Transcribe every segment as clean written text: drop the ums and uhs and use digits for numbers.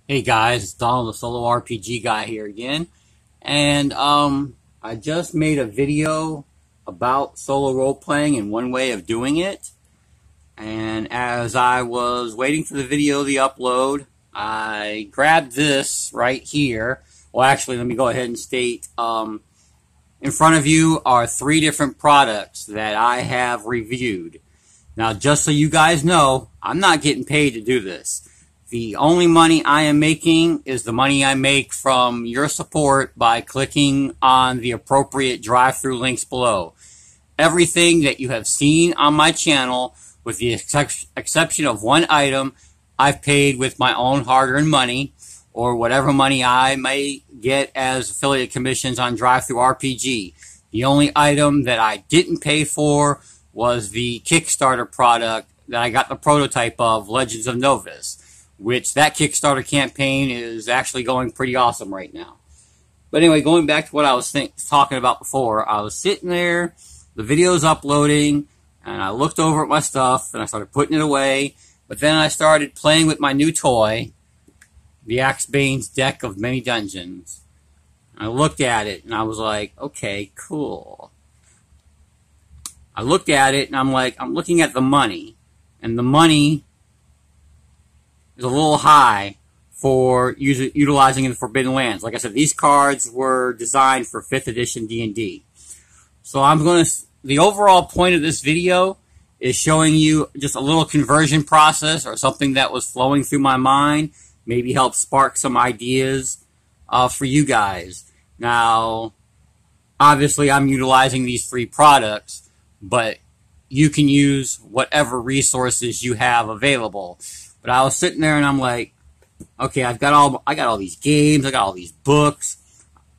Hey guys, it's Donald the Solo RPG guy here again. And I just made a video about solo role playing and one way of doing it. And as I was waiting for the video to upload, I grabbed this right here. Well, actually, let me go ahead and state in front of you are 3 different products that I have reviewed. Now, just so you guys know, I'm not getting paid to do this. The only money I am making is the money I make from your support by clicking on the appropriate drive-through links below. Everything that you have seen on my channel, with the exception of one item, I've paid with my own hard-earned money, or whatever money I may get as affiliate commissions on Drive-Thru RPG. The only item that I didn't pay for was the Kickstarter product that I got the prototype of, Legends of Novus, which that Kickstarter campaign is actually going pretty awesome right now. But anyway, going back to what I was talking about before, I was sitting there, the video's uploading, and I looked over at my stuff, and I started putting it away, but then I started playing with my new toy, the Axebane's Deck of Many Dungeons. I looked at it, and I was like, okay, cool. I looked at it, and I'm like, I'm looking at the money, and the money is a little high for utilizing in the Forbidden Lands. Like I said, these cards were designed for 5th edition D&D. So the overall point of this video is showing you just a little conversion process or something that was flowing through my mind, maybe help spark some ideas for you guys. Now, obviously I'm utilizing these 3 products, but you can use whatever resources you have available. But I was sitting there and I'm like, okay, I got all these games, I got all these books.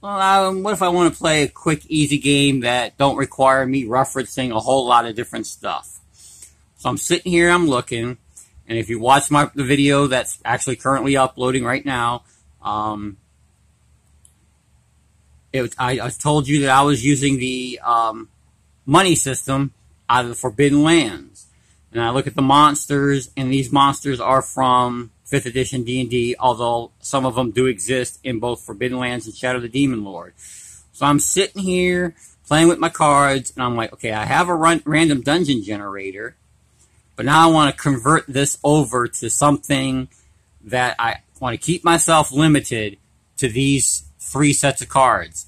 Well, what if I want to play a quick, easy game that don't require me referencing a whole lot of different stuff? So I'm sitting here, I'm looking, and if you watch the video that's actually currently uploading right now, I told you that I was using the money system out of the Forbidden Lands. And I look at the monsters, and these monsters are from 5th edition D&D, although some of them do exist in both Forbidden Lands and Shadow of the Demon Lord. So I'm sitting here, playing with my cards, and I'm like, okay, I have a random dungeon generator, but now I want to convert this over to something that I want to keep myself limited to these 3 sets of cards.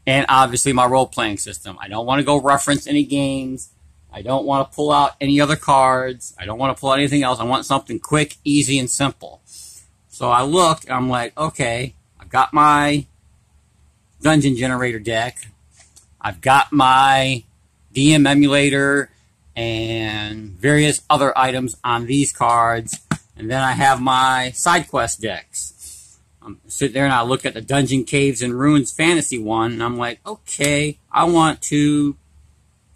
And obviously my role-playing system. I don't want to go reference any games. I don't want to pull out any other cards. I don't want to pull out anything else. I want something quick, easy, and simple. So I looked, and I'm like, okay, I've got my dungeon generator deck. I've got my DM emulator and various other items on these cards. And then I have my side quest decks. I'm sitting there and I look at the Dungeon Caves and Ruins Fantasy one, and I'm like, okay, I want to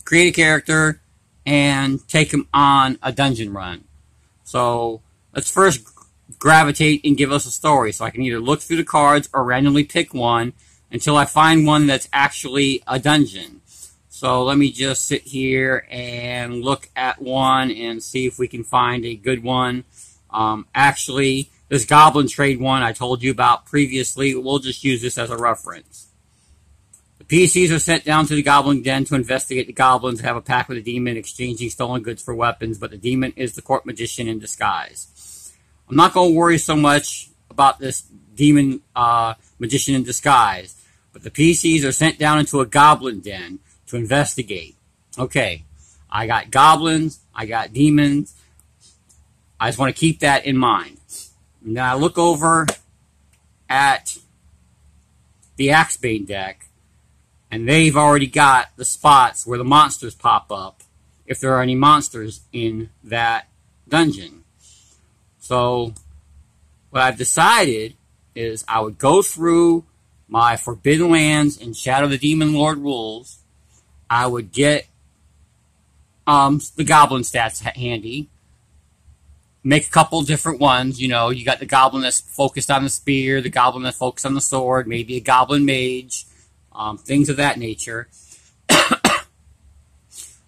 create a character and take him on a dungeon run. So let's first gravitate and give us a story. So I can either look through the cards or randomly pick one until I find one that's actually a dungeon. So let me just sit here and look at one and see if we can find a good one. Actually, this Goblin Trade one I told you about previously, we'll just use this as a reference. PCs are sent down to the Goblin Den to investigate the goblins and have a pact with the demon, exchanging stolen goods for weapons, but the demon is the court magician in disguise. I'm not going to worry so much about this demon magician in disguise, but the PCs are sent down into a Goblin Den to investigate. Okay, I got goblins, I got demons. I just want to keep that in mind. And then I look over at the Axebane deck, and they've already got the spots where the monsters pop up, if there are any monsters in that dungeon. So, what I've decided is I would go through my Forbidden Lands and Shadow of the Demon Lord rules. I would get the goblin stats handy. Make a couple different ones. You know, you got the goblin that's focused on the spear, the goblin that's focused on the sword, maybe a goblin mage. Things of that nature.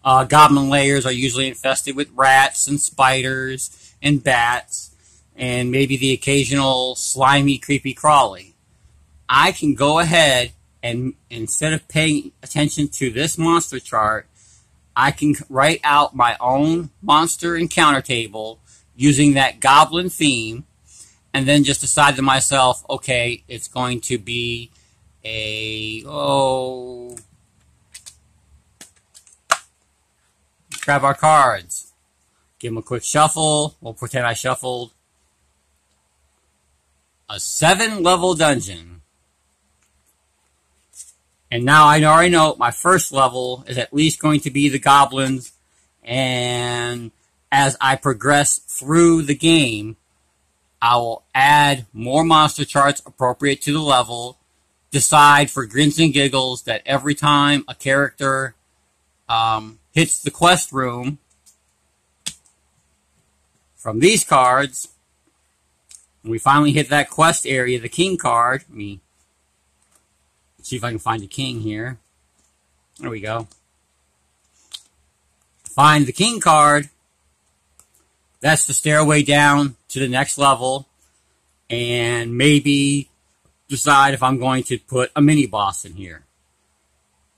Goblin layers are usually infested with rats and spiders and bats. and maybe the occasional slimy, creepy crawly. I can go ahead and instead of paying attention to this monster chart, I can write out my own monster encounter table using that goblin theme, and then just decide to myself, okay, it's going to be a, grab our cards, give them a quick shuffle, we'll pretend I shuffled, a 7-level dungeon. And now I already know my first level is at least going to be the goblins, and as I progress through the game, I will add more monster charts appropriate to the level, decide for grins and giggles that every time a character hits the quest room from these cards, when we finally hit that quest area, the king card, let me see if I can find the king here. There we go. Find the king card. That's the stairway down to the next level. And maybe decide if I'm going to put a mini boss in here.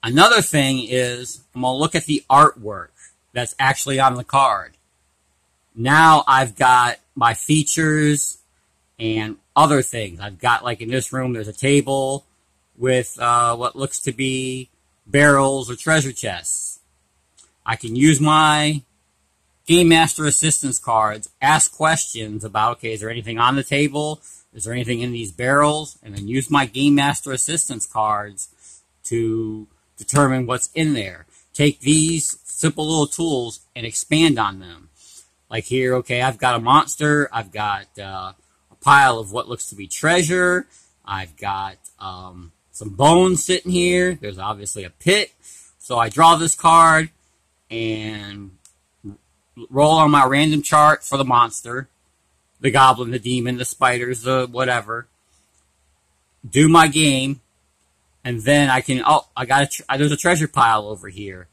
Another thing is, I'm going to look at the artwork that's actually on the card. Now I've got my features and other things. I've got, like in this room, there's a table with what looks to be barrels or treasure chests. I can use my Game Master Assistance cards, ask questions about, okay, is there anything on the table? Is there anything in these barrels? And then use my Game Master Assistance cards to determine what's in there. Take these simple little tools and expand on them. Like here, okay, I've got a monster. I've got a pile of what looks to be treasure. I've got some bones sitting here. There's obviously a pit. So I draw this card and roll on my random chart for the monster, the goblin, the demon, the spiders, the whatever. Do my game, and then I can, there's a treasure pile over here.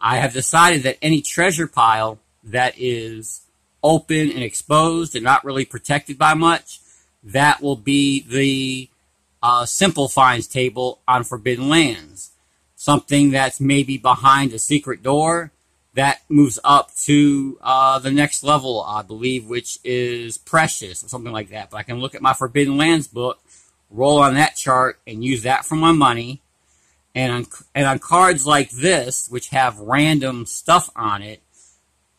I have decided that any treasure pile that is open and exposed and not really protected by much, that will be the simple finds table on Forbidden Lands. Something that's maybe behind a secret door, that moves up to the next level, I believe, which is Precious, or something like that. But I can look at my Forbidden Lands book, roll on that chart, and use that for my money. And on cards like this, which have random stuff on it,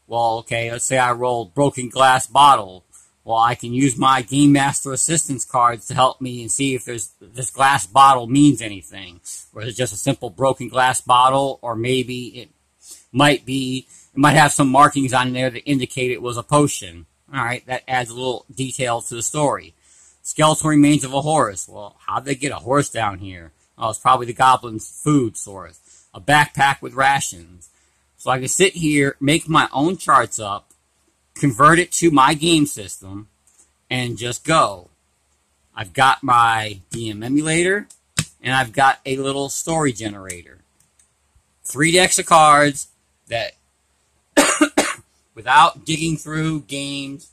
well, okay, let's say I rolled Broken Glass Bottle. Well, I can use my Game Master Assistance cards to help me and see if this glass bottle means anything. Or is it just a simple broken glass bottle, or maybe it might have some markings on there that indicate it was a potion. Alright, that adds a little detail to the story. Skeletal remains of a horse. Well, how'd they get a horse down here? Oh, it's probably the goblin's food source. A backpack with rations. So I can sit here, make my own charts up, convert it to my game system, and just go. I've got my DM emulator, and I've got a little story generator. 3 decks of cards that, without digging through games,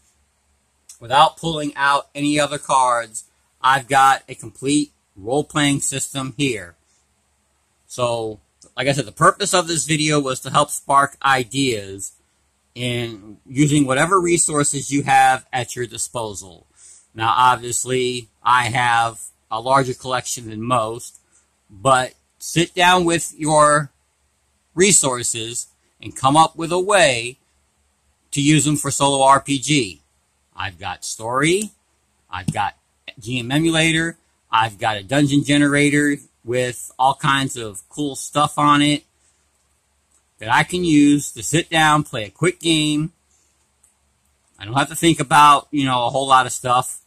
without pulling out any other cards, I've got a complete role-playing system here. So, like I said, the purpose of this video was to help spark ideas in using whatever resources you have at your disposal. Now, obviously, I have a larger collection than most, but sit down with your resources and come up with a way to use them for solo RPG. I've got story, I've got GM emulator, I've got a dungeon generator with all kinds of cool stuff on it that I can use to sit down, play a quick game. I don't have to think about, a whole lot of stuff.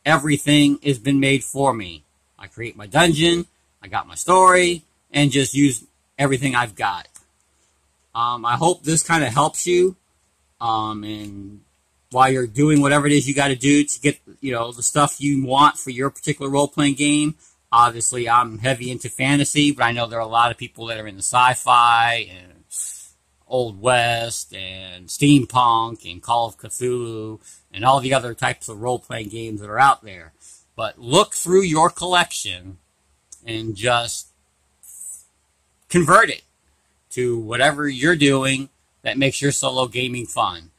Everything has been made for me. I create my dungeon, I got my story, and just use everything I've got. I hope this kind of helps you, and while you're doing whatever it is you got to do to get, the stuff you want for your particular role-playing game. Obviously, I'm heavy into fantasy, but I know there are a lot of people that are into sci-fi and Old West and Steampunk and Call of Cthulhu and all the other types of role-playing games that are out there. But look through your collection and just convert it to whatever you're doing that makes your solo gaming fun.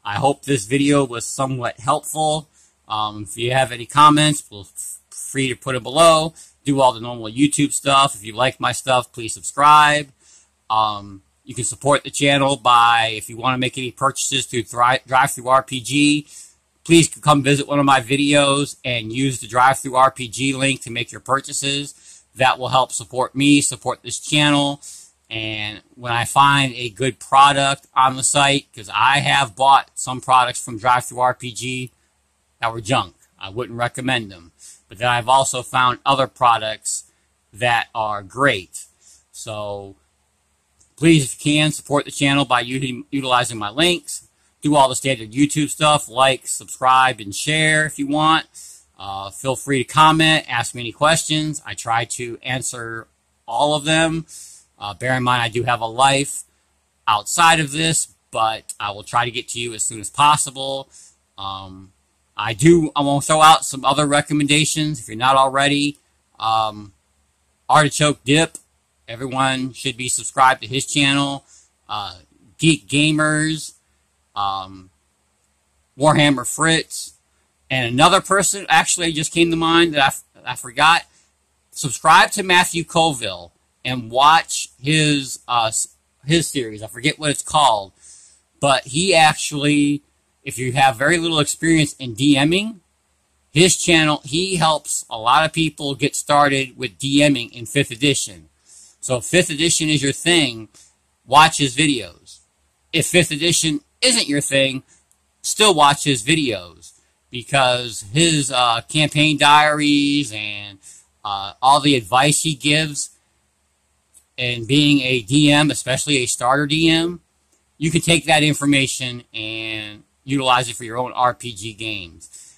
I hope this video was somewhat helpful. If you have any comments, feel free to put it below. Do all the normal YouTube stuff. If you like my stuff, please subscribe. You can support the channel by, if you want to make any purchases through DriveThruRPG, please come visit one of my videos and use the DriveThruRPG link to make your purchases. That will help support me, support this channel. And when I find a good product on the site, because I have bought some products from DriveThruRPG that were junk. I wouldn't recommend them. But then I've also found other products that are great. So please, if you can, support the channel by utilizing my links. Do all the standard YouTube stuff, like, subscribe, and share if you want. Feel free to comment, ask me any questions. I try to answer all of them. Bear in mind, I do have a life outside of this, but I will try to get to you as soon as possible. I want to throw out some other recommendations, if you're not already. Artichoke Dip. Everyone should be subscribed to his channel. Geek Gamers. Warhammer Fritz. And another person actually just came to mind that I forgot. Subscribe to Matthew Colville and watch his series. I forget what it's called. But he actually, if you have very little experience in DMing, his channel, he helps a lot of people get started with DMing in 5th edition. So if 5th edition is your thing, watch his videos. If 5th edition isn't your thing, still watch his videos. Because his campaign diaries and all the advice he gives, and being a DM, especially a starter DM, you can take that information and utilize it for your own RPG games.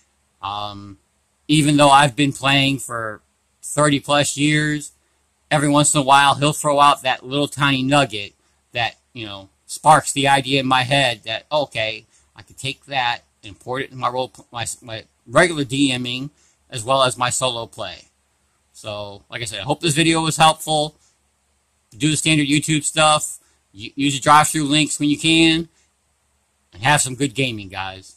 Even though I've been playing for 30 plus years, every once in a while he'll throw out that little tiny nugget that, you know, sparks the idea in my head that, okay, I could take that and import it in my my regular DMing as well as my solo play. So, like I said, I hope this video was helpful. Do the standard YouTube stuff. Use the drive-through links when you can. And have some good gaming, guys.